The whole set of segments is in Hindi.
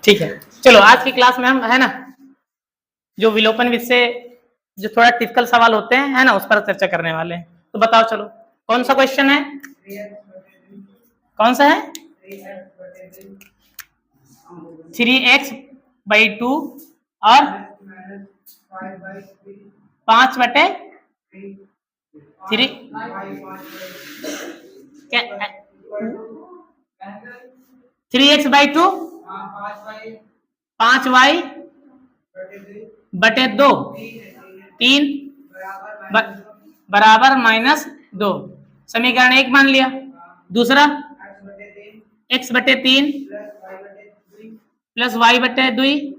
ठीक है, चलो आज की क्लास में हम है ना जो विलोपन विषय जो थोड़ा टिपिकल सवाल होते हैं है ना उस पर चर्चा करने वाले हैं। तो बताओ चलो कौन सा क्वेश्चन है, कौन सा है? 3x/2 और 5/3 3x/2 5y/2 3 बराबर -2 समीकरण 1 मान लिया। दूसरा x/3 प्लस y/2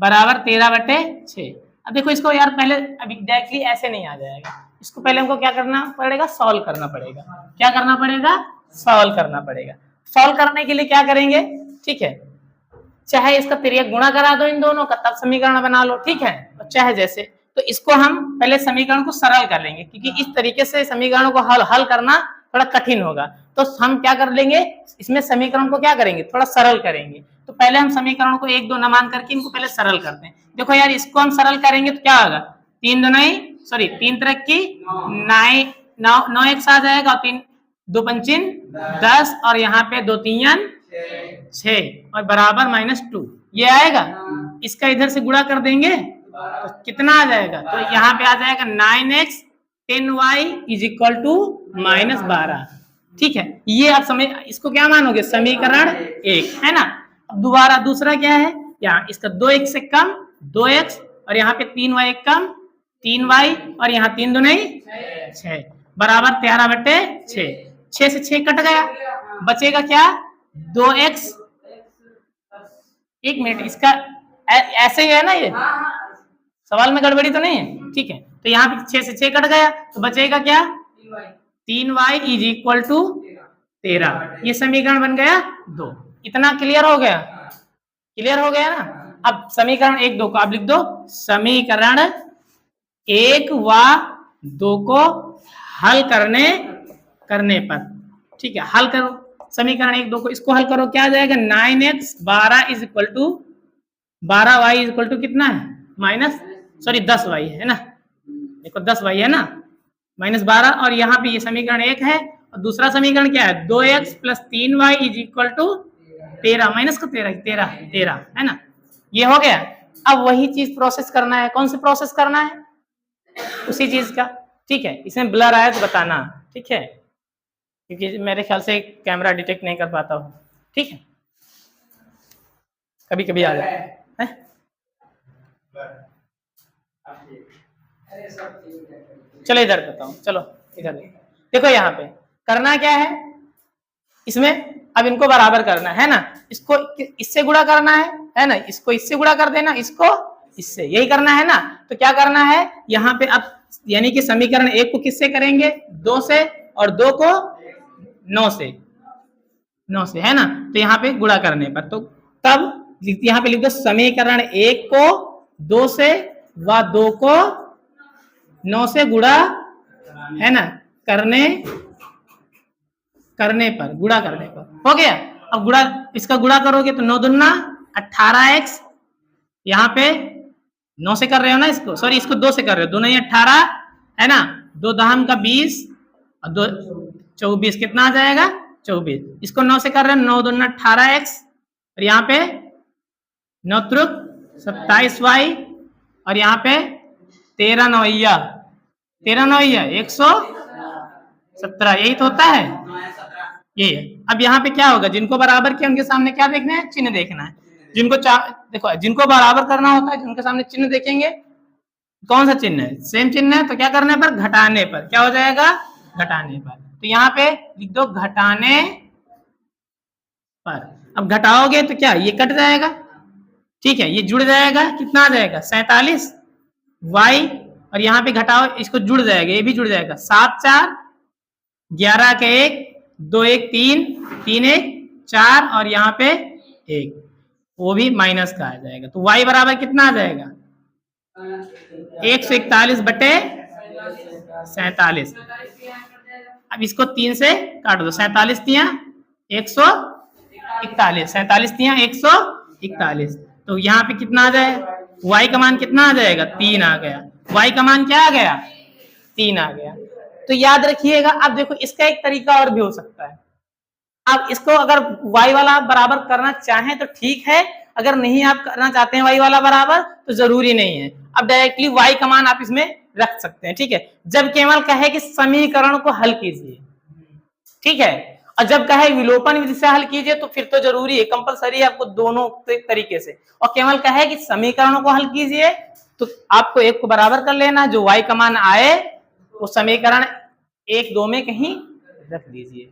बराबर 13/6। अब देखो इसको यार पहले अब एग्जैक्टली ऐसे नहीं आ जाएगा, इसको पहले हमको क्या करना पड़ेगा, सॉल्व करना पड़ेगा। क्या करना पड़ेगा? सॉल्व करना पड़ेगा। सॉल्व करने के लिए क्या करेंगे, ठीक है, चाहे इसका तिर्यक गुणा करा दो इन दोनों का तब समीकरण बना लो, ठीक है, चाहे जैसे। तो इसको हम पहले समीकरण को सरल कर लेंगे क्योंकि इस तरीके से समीकरणों को हल करना थोड़ा कठिन होगा। तो हम क्या कर लेंगे, इसमें समीकरण को क्या करेंगे, थोड़ा सरल करेंगे। तो पहले हम समीकरण को 1 2 न मान करके इनको पहले सरल करते हैं। देखो यार इसको हम सरल करेंगे तो क्या होगा, 3 3 की 9x आ जाएगा और 3 2 पंचिन 10 और यहाँ पे 2 3 6 और बराबर -2 ये आएगा। इसका इधर से गुणा कर देंगे तो कितना आ जाएगा, तो यहाँ पे आ जाएगा 9x 10y = -12। ठीक है, ये आप समझ, इसको क्या मानोगे, समीकरण 1 है ना। अब दोबारा दूसरा क्या है, यहाँ इसका 2x से कम 2x और यहाँ पे 3y कम 3y और यहाँ 3 2 6 बराबर 13/6। 6 से 6 कट गया, बचेगा क्या, 2x। 1 मिनट, इसका ऐसे ही है ना, ये सवाल में गड़बड़ी तो नहीं है, ठीक है। तो यहाँ पे 6 से 6 कट गया तो बचेगा क्या, 3y = 13। ये समीकरण बन गया 2। इतना क्लियर हो गया, क्लियर हो गया ना। अब समीकरण 1 2 को आप लिख दो, समीकरण 1 व 2 को हल करने पर, ठीक है, हल करो समीकरण 1 2 को, इसको हल करो, क्या आ जाएगा, 9x 12y = कितना है, 10y है ना, देखो 10y है ना, -12 और यहाँ पे ये समीकरण 1 है और दूसरा समीकरण क्या है, 2x + 3y = 13 13 है ना, ये हो गया। अब वही चीज प्रोसेस करना है, कौन सी प्रोसेस करना है, उसी चीज का, ठीक है। इसमें ब्लर आया तो बताना, ठीक है, क्योंकि मेरे ख्याल से कैमरा डिटेक्ट नहीं कर पाता हूँ, ठीक है, कभी कभी आ जाता है। चलो इधर बताऊं, चलो इधर देखो, यहाँ पे करना क्या है, इसमें अब इनको बराबर करना है ना, इसको इससे गुणा करना है ना, इसको इससे गुणा कर देना, इसको इससे, यही करना है ना। तो क्या करना है यहाँ पे, अब यानी कि समीकरण 1 को किससे करेंगे, 2 से, और 2 को 9 से है ना। तो यहाँ पे गुणा करने पर, तो तब यहाँ पे लिख दो, समीकरण 1 को 2 से व 2 को 9 से गुणा है ना, करने पर, गुणा करने पर हो गया। अब गुणा, इसका गुणा करोगे तो 9 दूना 18x, यहाँ पे 9 से कर रहे हो ना इसको, सॉरी इसको 2 से कर रहे हो, 2 नहीं 18 है ना, 2 दहम का 20 और 2 24, कितना आ जाएगा 24। इसको 9 से कर रहे हैं, 9 दूना 18x और यहाँ पे 9 त्रिक 27y और यहाँ पे 13 9 117, यही तो होता है, ये है। अब यहाँ पे क्या होगा, जिनको बराबर किया उनके सामने क्या देखना है, चिन्ह देखना है। जिनको देखो, जिनको बराबर करना होता है उनके सामने चिन्ह देखेंगे, कौन सा चिन्ह है, सेम चिन्ह है, तो क्या करने पर, घटाने पर, क्या हो जाएगा, घटाने पर। तो यहाँ पे लिख दो, घटाने पर। अब घटाओगे तो क्या, ये कट जाएगा, ठीक है, ये जुड़ जाएगा, कितना आ जाएगा 47 y और यहाँ पे घटाओ, इसको जुड़ जाएगा, ये भी जुड़ जाएगा, 7 4 11 के 1 2 1 3 3 1 4 और यहाँ पे 1, वो भी माइनस का आ जाएगा। तो y बराबर कितना आ जाएगा, 141/47। अब इसको 3 से काट दो, 47 3 141 41, 47 तिया 141। तो यहाँ पे कितना आ जाएगा, y का मान कितना आ जाएगा, 3 आ गया। y का मान क्या आ गया, 3 आ गया। तो याद रखिएगा। अब देखो इसका एक तरीका और भी हो सकता है। अब इसको अगर y वाला बराबर करना चाहें तो ठीक है, अगर नहीं आप करना चाहते हैं y वाला बराबर तो जरूरी नहीं है। अब डायरेक्टली y का मान आप इसमें रख सकते हैं, ठीक है। जब केवल कहे कि समीकरण को हल कीजिए, ठीक है, और जब कहे विलोपन विधि से हल कीजिए तो फिर तो जरूरी है, कंपलसरी है आपको दोनों तरीके से। और केवल कहे कि समीकरणों को हल कीजिए तो आपको एक को बराबर कर लेना, जो y का मान आए वो समीकरण 1 2 में कहीं रख दीजिए।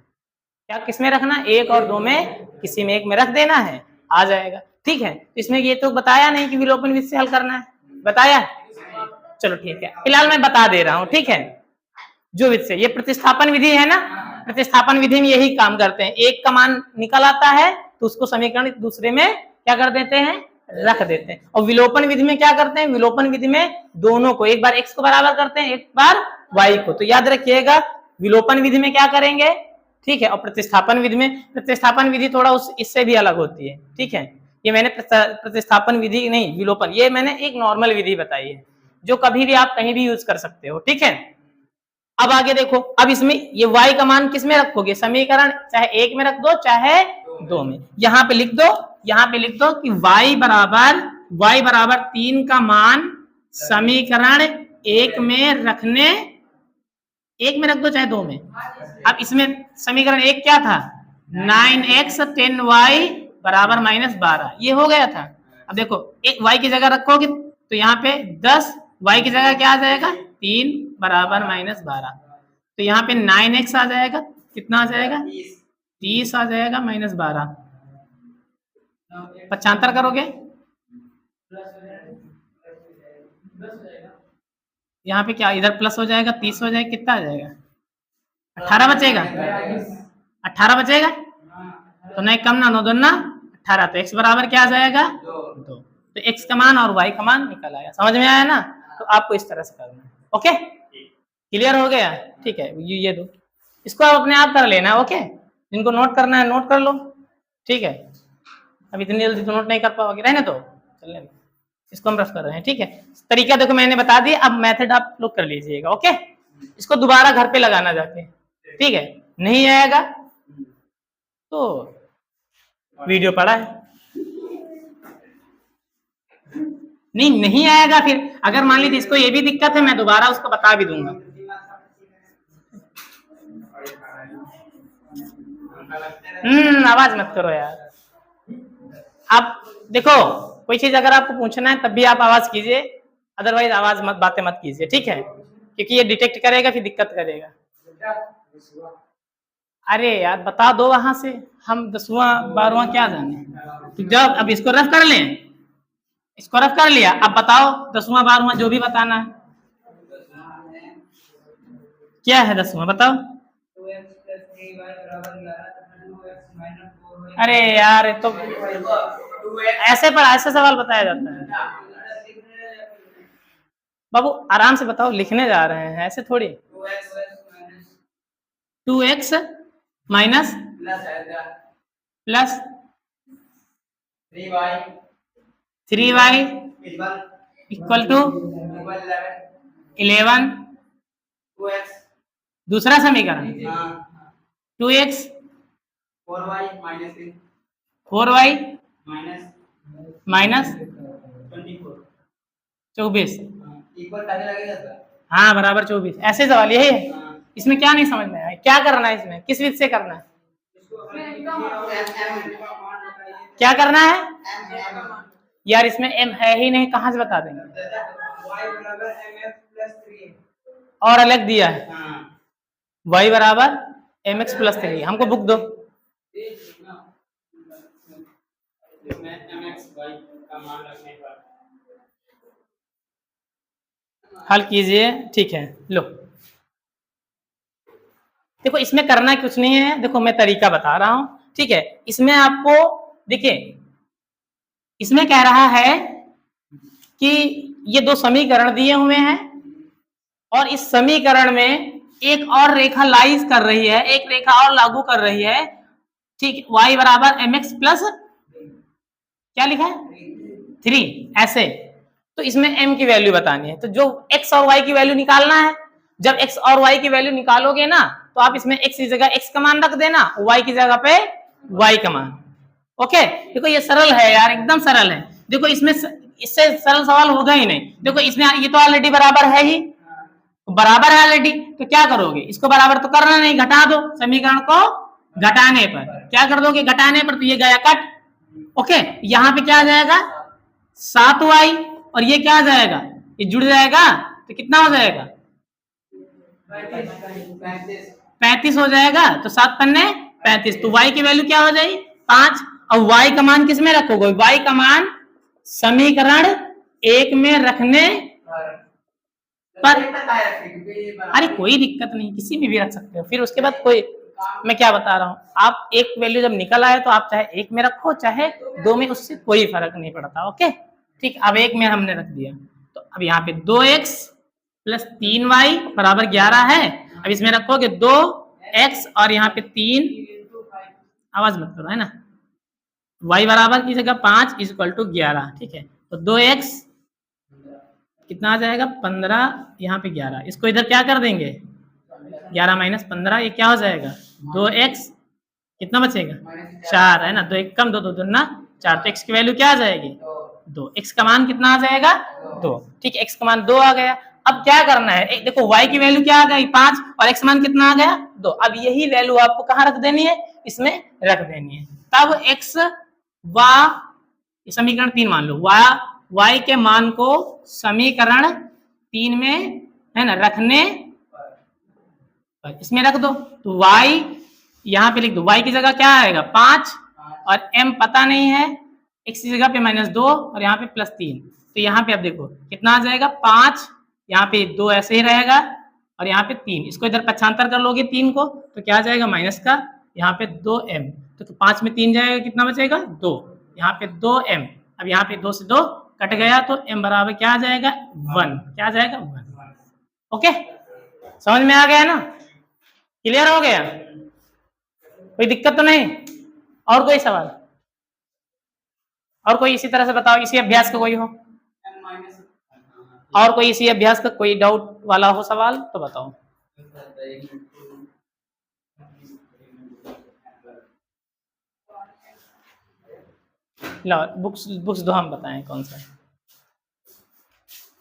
क्या किस में रखना, 1 और 2 में किसी में एक में रख देना है, आ जाएगा, ठीक है। इसमें ये तो बताया नहीं कि विलोपन विधि से हल करना है, बताया? चलो ठीक है, फिलहाल मैं बता दे रहा हूं, ठीक है। जो विधि से, ये प्रतिस्थापन विधि है ना, प्रतिस्थापन विधि में यही काम करते हैं। 1 का मान निकल आता है तो उसको समीकरण दूसरे में क्या कर देते हैं, रख देते हैं। और विलोपन विधि में क्या करते हैं, विलोपन विधि में दोनों को, एक बार x को बराबर करते हैं, एक बार y को। तो याद रखिएगा विलोपन विधि में क्या करेंगे, ठीक है। और प्रतिस्थापन विधि में, प्रतिस्थापन विधि थोड़ा इससे भी अलग होती है, ठीक है। ये मैंने प्रतिस्थापन विधि नहीं, विलोपन, ये मैंने एक नॉर्मल विधि बताई है जो कभी भी आप कहीं भी यूज कर सकते हो, ठीक है। अब आगे देखो, अब इसमें ये y का मान किस में रखोगे, समीकरण चाहे 1 में रख दो चाहे 2 में। यहाँ पे लिख दो, यहाँ पे लिख दो कि y बराबर 3 का मान समीकरण 1 में रखने, 1 में रख दो चाहे 2 में। अब इसमें समीकरण 1 क्या था, 9x 10y बराबर -12, ये हो गया था। अब देखो y की जगह रखोगे तो यहाँ पे 10, y की जगह क्या आ जाएगा, 3 बराबर -12। तो यहाँ पे 9x आ जाएगा, कितना आ जाएगा, 30 आ जाएगा, -12 75 करोगे, यहाँ पे क्या इधर प्लस हो जाएगा, 30 हो जाएगा, कितना आ जाएगा, 18 बचेगा, 18 बचेगा। तो नहीं कम ना, 9 2 18, तो x बराबर क्या आ जाएगा, 2। तो x का मान और y का मान निकल आया। समझ में आया ना? तो आपको इस तरह से करना है, ओके, क्लियर हो गया, ठीक है। ये दो, इसको आप अपने आप कर लेना, ओके। जिनको नोट करना है नोट कर लो, ठीक है। अब इतनी जल्दी तो नोट नहीं कर पाओगे, रहने दो, चलने दो, इसको हम रफ कर रहे हैं, ठीक है। तरीका देखो मैंने बता दिया, अब मेथड आप लोग कर लीजिएगा, ओके। इसको दोबारा घर पे लगाना जाके, ठीक है। नहीं आएगा तो वीडियो पड़ा है, नहीं आएगा फिर, अगर मान लीजिए इसको ये भी दिक्कत है, मैं दोबारा उसको बता भी दूंगा। आवाज मत करो यार। आप देखो कोई चीज अगर आपको पूछना है तब भी आप आवाज कीजिए, अदरवाइज आवाज मत, बातें मत कीजिए, ठीक है, क्योंकि ये डिटेक्ट करेगा फिर दिक्कत करेगा। अरे यार बता दो वहां से, हम 10वां 12वां क्या जाने। तो जब अब इसको रफ कर लें, इसको रफ कर लिया, अब बताओ 10वां 12वां जो भी बताना है, क्या है 10वां बताओ। अरे यार तो ऐसे पर ऐसे सवाल बताया जाता है बाबू, आराम से बताओ, लिखने जा रहे हैं ऐसे थोड़ी। 2x minus plus 3y equal to 11। दूसरा समीकरण 2x 4y माइनस 24। हाँ बराबर 24, ऐसे सवाल यही है। इसमें क्या नहीं समझ में आया, क्या करना है इसमें, किस विधि से करना है, क्या करना है यार, इसमें m है ही नहीं, कहां से बता देंगे, और अलग दिया है y बराबर mx प्लस 3, हमको बुक दो। हल कीजिए, ठीक है। लो देखो इसमें करना कुछ नहीं है, देखो मैं तरीका बता रहा हूं, ठीक है। इसमें आपको देखिए, इसमें कह रहा है कि ये दो समीकरण दिए हुए हैं और इस समीकरण में एक और रेखा लाइज कर रही है, एक रेखा और लागू कर रही है, ठीक, y बराबर mx प्लस क्या लिखा है 3, ऐसे। तो इसमें m की वैल्यू बतानी है, तो जो x और y की वैल्यू निकालना है। जब x और y की वैल्यू निकालोगे ना, तो आप इसमें x की जगह x का मान रख देना, y की जगह पे y का मान। ओके, देखो ये सरल है यार, एकदम सरल है। देखो इसमें इससे सरल सवाल होगा ही नहीं। देखो इसमें ये तो ऑलरेडी बराबर है ही, बराबर है ऑलरेडी, तो क्या करोगे, इसको बराबर तो करना नहीं, घटा दो। समीकरण को घटाने पर क्या कर दोगे, घटाने पर, तो ये गया कट। ओके, यहाँ पे क्या आ जाएगा 7y, और ये क्या आ जाएगा, ये जुड़ जाएगा, तो कितना हो जाएगा 35 हो जाएगा। तो 7 पन्ने 35, तो y की वैल्यू क्या हो जाएगी 5। और y का मान किस में रखोगे, y का मान समीकरण 1 में रखने पर। अरे कोई दिक्कत नहीं, किसी में भी रख सकते हो। फिर उसके बाद कोई, मैं क्या बता रहा हूँ, आप एक वैल्यू जब निकल आए तो आप चाहे 1 में रखो चाहे 2 में, उससे कोई फर्क नहीं पड़ता। ओके ठीक, अब 1 में हमने रख दिया, तो अब यहाँ पे 2x प्लस 3y बराबर 11 है। अब इसमें रखोगे 2x और यहाँ पे 3, आवाज मत करो है ना, y बराबर की जगह 5 इक्वल टू 11। ठीक है, तो 2x कितना आ जाएगा 15, यहाँ पे 11, इसको इधर क्या कर देंगे 11 माइनस 15, ये क्या हो जाएगा 2x, कितना बचेगा 4 है ना, 2 1 कम 2 2 दूना 4, तो x की वैल्यू क्या आ जाएगी 2, x का मान कितना आ जाएगा 2। ठीक है, x का मान 2 आ गया। अब क्या करना है, देखो y की वैल्यू क्या आ गई 5 और x मान कितना आ गया 2। अब यही वैल्यू आपको कहाँ रख देनी है, इसमें रख देनी है। तब x समीकरण 3 मान लो, y के मान को समीकरण 3 में है ना रखने, इसमें रख दो, तो y यहाँ पे लिख दो, y की जगह क्या आएगा 5 और m पता नहीं है, x की जगह पे -2 और यहाँ पे +3, तो यहाँ पे अब देखो कितना आ जाएगा 5, यहाँ पे 2 ऐसे ही रहेगा और यहाँ पे 3, इसको इधर पक्षांतर कर लोगे 3 को, तो क्या आ जाएगा माइनस का, यहाँ पे 2m, तो 5 में 3 जाएगा, कितना बचेगा 2, यहाँ पे 2m। अब यहाँ पे 2 से 2 कट गया, तो m बराबर क्या आ जाएगा 1, क्या आ जाएगा 1। ओके, समझ में आ गया ना, क्लियर हो गया, कोई दिक्कत तो नहीं। और कोई सवाल, और कोई इसी तरह से बताओ, इसी अभ्यास का कोई हो, और कोई इसी अभ्यास का कोई डाउट वाला हो सवाल तो बताओ। लो बुक्स दो, हम बताएं कौन सा,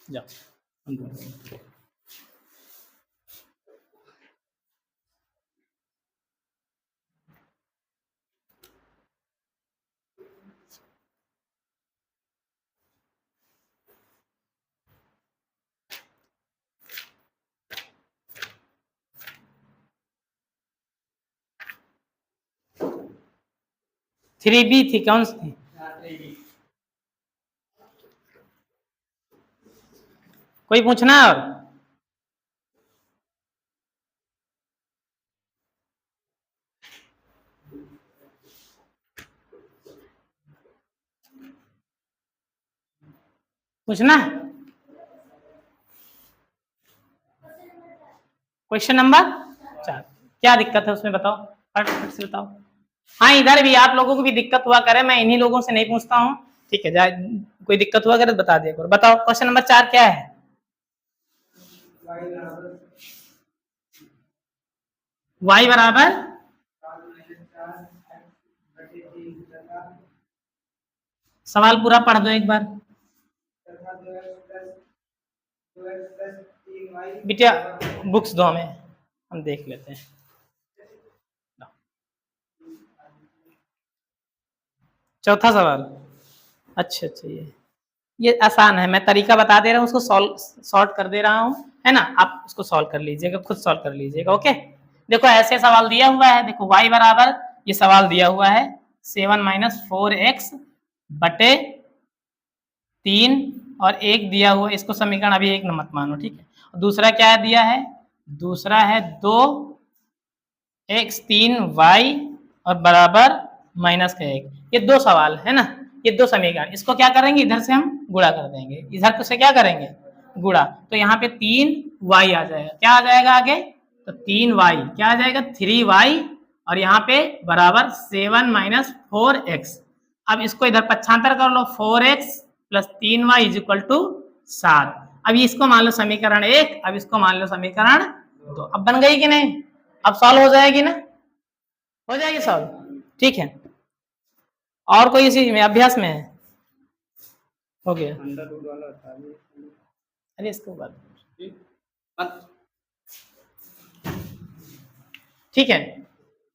जाओ। 3B थी, कौन सी थी, कोई पूछना है और पूछना है, क्वेश्चन नंबर 4, क्या दिक्कत है उसमें बताओ, फट से बताओ। हाँ इधर भी आप लोगों को भी दिक्कत हुआ करे, मैं इन्हीं लोगों से नहीं पूछता हूँ, ठीक है, कोई दिक्कत हुआ करे बता दिया करो। बताओ क्वेश्चन नंबर 4 क्या है, y बराबर सवाल पूरा पढ़ दो एक बार बेटा, बुक्स दो हमें, हम देख लेते हैं। चौथा सवाल, अच्छा ये आसान है, मैं तरीका बता दे रहा हूँ, उसको सॉल्व कर दे रहा हूँ, है ना, आप उसको सॉल्व कर लीजिएगा, खुद सॉल्व कर लीजिएगा। ओके, देखो ऐसे सवाल दिया हुआ है, देखो y बराबर, ये सवाल दिया हुआ है 7 - 4x बटे 3 और 1 दिया हुआ, इसको समीकरण अभी 1 मत मानो, ठीक है। और दूसरा क्या दिया है, दूसरा है 2x 3y और बराबर -1, ये 2 सवाल है ना, ये 2 समीकरण, इसको क्या करेंगे इधर से हम गुणा कर देंगे, इधर से क्या करेंगे गुणा, तो यहाँ पे 3y आ जाएगा, क्या आ जाएगा आगे, तो 3y क्या आ जाएगा 3y और यहाँ पे बराबर 7 माइनस 4x। अब इसको इधर पक्षांतर कर लो, 4x plus 3y is equal to 7। अब इसको मान लो समीकरण 1, अब इसको मान लो समीकरण 2। अब बन गई कि नहीं? अब सॉल्व हो जाएगी ना? हो जाएगी सॉल्व, ठीक है। और कोई इसी में अभ्यास में है? हो गया। अरे इसको बाद ठीक है,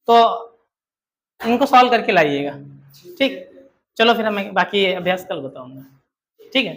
तो इनको सॉल्व करके लाइएगा, ठीक। चलो फिर मैं बाकी अभ्यास कल बताऊंगा, ठीक है।